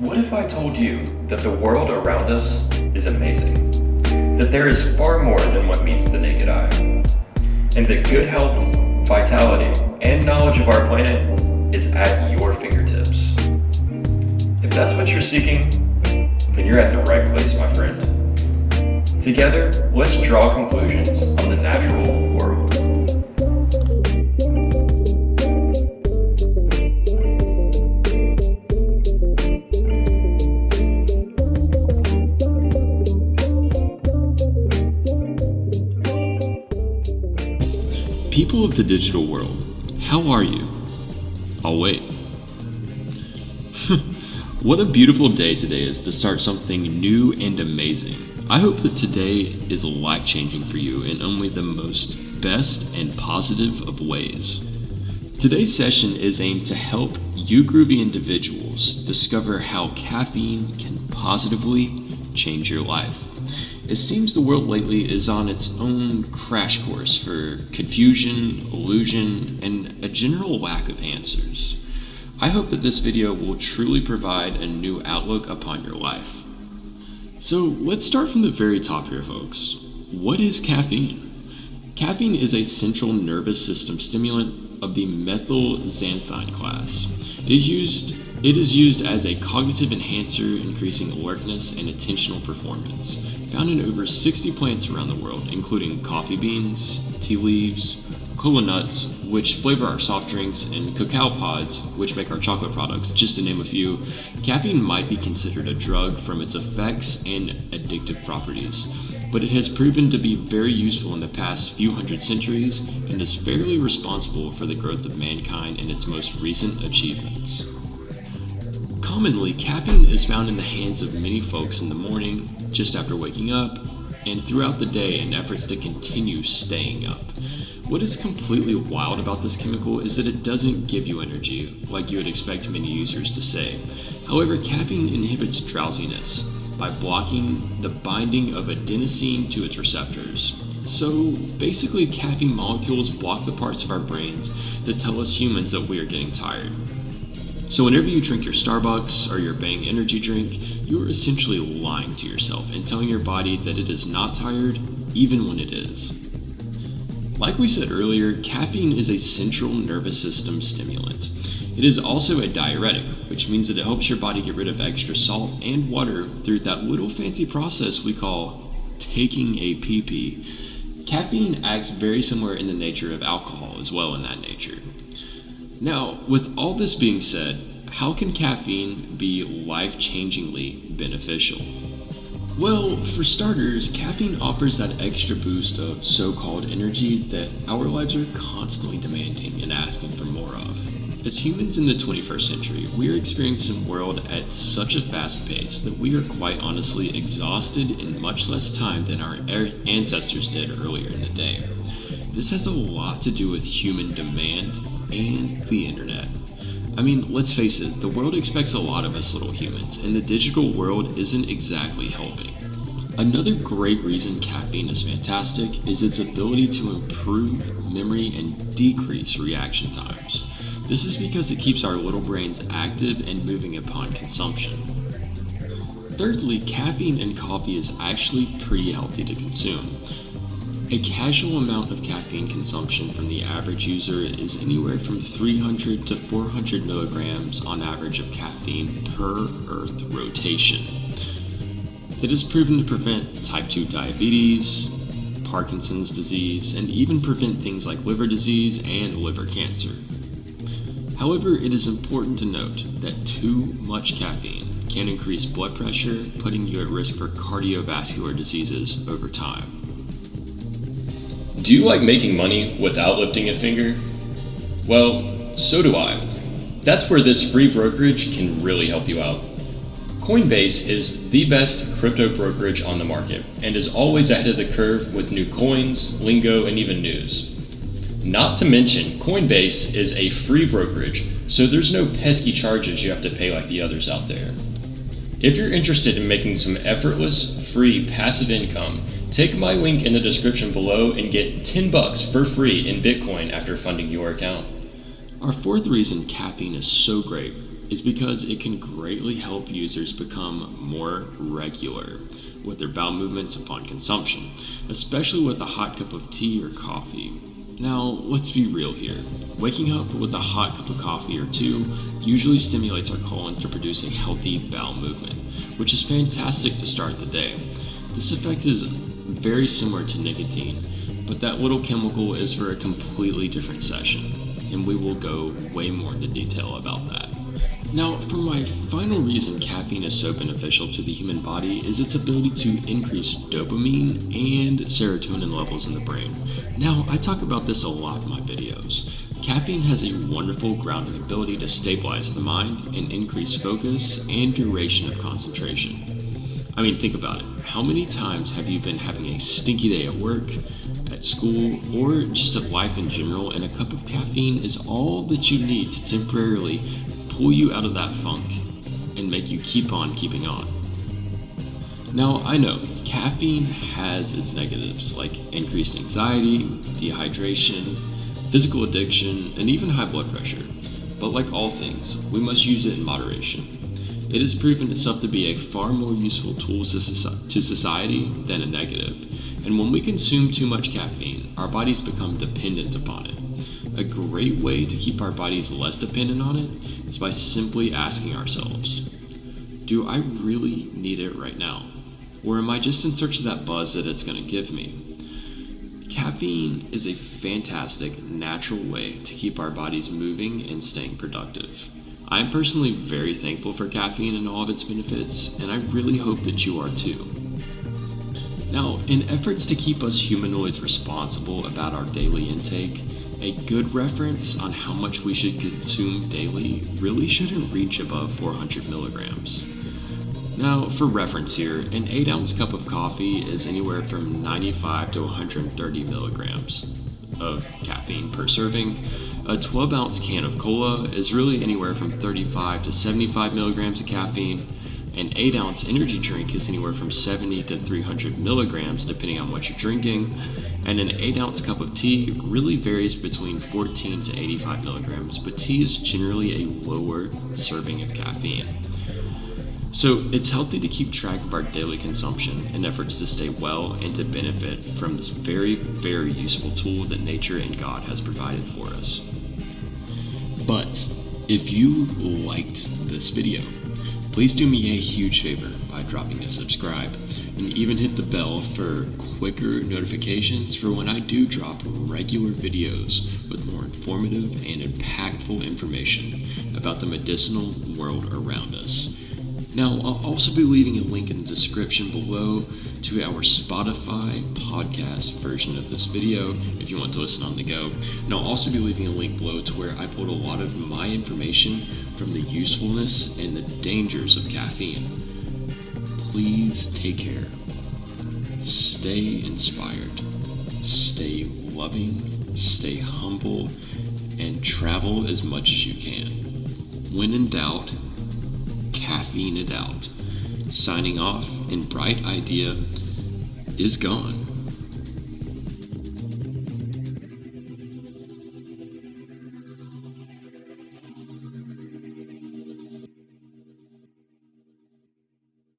What if I told you that the world around us is amazing? That there is far more than what meets the naked eye? And that good health, vitality, and knowledge of our planet is at your fingertips? If that's what you're seeking, then you're at the right place, my friend. Together, let's draw conclusions on the natural world. People of the digital world, how are you? I'll wait. What a beautiful day today is to start something new and amazing. I hope that today is life-changing for you in only the most best and positive of ways. Today's session is aimed to help you groovy individuals discover how caffeine can positively change your life. It seems the world lately is on its own crash course for confusion, illusion, and a general lack of answers. I hope that this video will truly provide a new outlook upon your life. So let's start from the very top here, folks. What is caffeine? Caffeine is a central nervous system stimulant of the methylxanthine class. It is used as a cognitive enhancer, increasing alertness and attentional performance. Found in over 60 plants around the world, including coffee beans, tea leaves, cola nuts, which flavor our soft drinks, and cacao pods, which make our chocolate products, just to name a few. Caffeine might be considered a drug from its effects and addictive properties, but it has proven to be very useful in the past few hundred centuries and is fairly responsible for the growth of mankind and its most recent achievements. Commonly, caffeine is found in the hands of many folks in the morning, just after waking up, and throughout the day in efforts to continue staying up. What is completely wild about this chemical is that it doesn't give you energy, like you would expect many users to say. However, caffeine inhibits drowsiness by blocking the binding of adenosine to its receptors. So basically, caffeine molecules block the parts of our brains that tell us humans that we are getting tired. So whenever you drink your Starbucks or your Bang energy drink, you are essentially lying to yourself and telling your body that it is not tired, even when it is. Like we said earlier, caffeine is a central nervous system stimulant. It is also a diuretic, which means that it helps your body get rid of extra salt and water through that little fancy process we call taking a pee-pee. Caffeine acts very similar in the nature of alcohol as well in that nature. Now, with all this being said, how can caffeine be life-changingly beneficial? Well, for starters, caffeine offers that extra boost of so-called energy that our lives are constantly demanding and asking for more of. As humans in the 21st century, we are experiencing the world at such a fast pace that we are quite honestly exhausted in much less time than our ancestors did earlier in the day. This has a lot to do with human demand and the internet. I mean, let's face it, the world expects a lot of us little humans, and the digital world isn't exactly helping. Another great reason caffeine is fantastic is its ability to improve memory and decrease reaction times. This is because it keeps our little brains active and moving upon consumption. Thirdly, caffeine in coffee is actually pretty healthy to consume. A casual amount of caffeine consumption from the average user is anywhere from 300 to 400 milligrams on average of caffeine per Earth rotation. It is proven to prevent type 2 diabetes, Parkinson's disease, and even prevent things like liver disease and liver cancer. However, it is important to note that too much caffeine can increase blood pressure, putting you at risk for cardiovascular diseases over time. Do you like making money without lifting a finger? Well, so do I. That's where this free brokerage can really help you out. Coinbase is the best crypto brokerage on the market and is always ahead of the curve with new coins, lingo, and even news. Not to mention, Coinbase is a free brokerage, so there's no pesky charges you have to pay like the others out there. If you're interested in making some effortless, free, passive income, take my link in the description below and get $10 for free in Bitcoin after funding your account. Our fourth reason caffeine is so great is because it can greatly help users become more regular with their bowel movements upon consumption, especially with a hot cup of tea or coffee. Now, let's be real here. Waking up with a hot cup of coffee or two usually stimulates our colons to produce a healthy bowel movement, which is fantastic to start the day. This effect is very similar to nicotine, but that little chemical is for a completely different session, and we will go way more into detail about that. Now, for my final reason caffeine is so beneficial to the human body is its ability to increase dopamine and serotonin levels in the brain. Now, I talk about this a lot in my videos. Caffeine has a wonderful grounding ability to stabilize the mind and increase focus and duration of concentration. I mean, think about it. How many times have you been having a stinky day at work, at school, or just at life in general, and a cup of caffeine is all that you need to temporarily pull you out of that funk and make you keep on keeping on? Now, I know caffeine has its negatives like increased anxiety, dehydration, physical addiction, and even high blood pressure. But like all things, we must use it in moderation. It has proven itself to be a far more useful tool to society than a negative. And when we consume too much caffeine, our bodies become dependent upon it. A great way to keep our bodies less dependent on it is by simply asking ourselves, do I really need it right now? Or am I just in search of that buzz that it's going to give me? Caffeine is a fantastic, natural way to keep our bodies moving and staying productive. I'm personally very thankful for caffeine and all of its benefits, and I really hope that you are too. Now, in efforts to keep us humanoids responsible about our daily intake, a good reference on how much we should consume daily really shouldn't reach above 400 milligrams. Now, for reference here, an 8-ounce cup of coffee is anywhere from 95 to 130 milligrams of caffeine per serving. A 12-ounce can of cola is really anywhere from 35 to 75 milligrams of caffeine. An 8-ounce energy drink is anywhere from 70 to 300 milligrams depending on what you're drinking. And an 8-ounce cup of tea really varies between 14 to 85 milligrams, but tea is generally a lower serving of caffeine. So it's healthy to keep track of our daily consumption in efforts to stay well and to benefit from this very, very useful tool that nature and God has provided for us. But if you liked this video, please do me a huge favor by dropping a subscribe and even hit the bell for quicker notifications for when I do drop regular videos with more informative and impactful information about the medicinal world around us. Now, I'll also be leaving a link in the description below to our Spotify podcast version of this video if you want to listen on the go. And I'll also be leaving a link below to where I pulled a lot of my information from the usefulness and the dangers of caffeine. Please take care. Stay inspired. Stay loving. Stay humble. And travel as much as you can. When in doubt, caffeine it out. Signing off, and Bryght Idea is gone.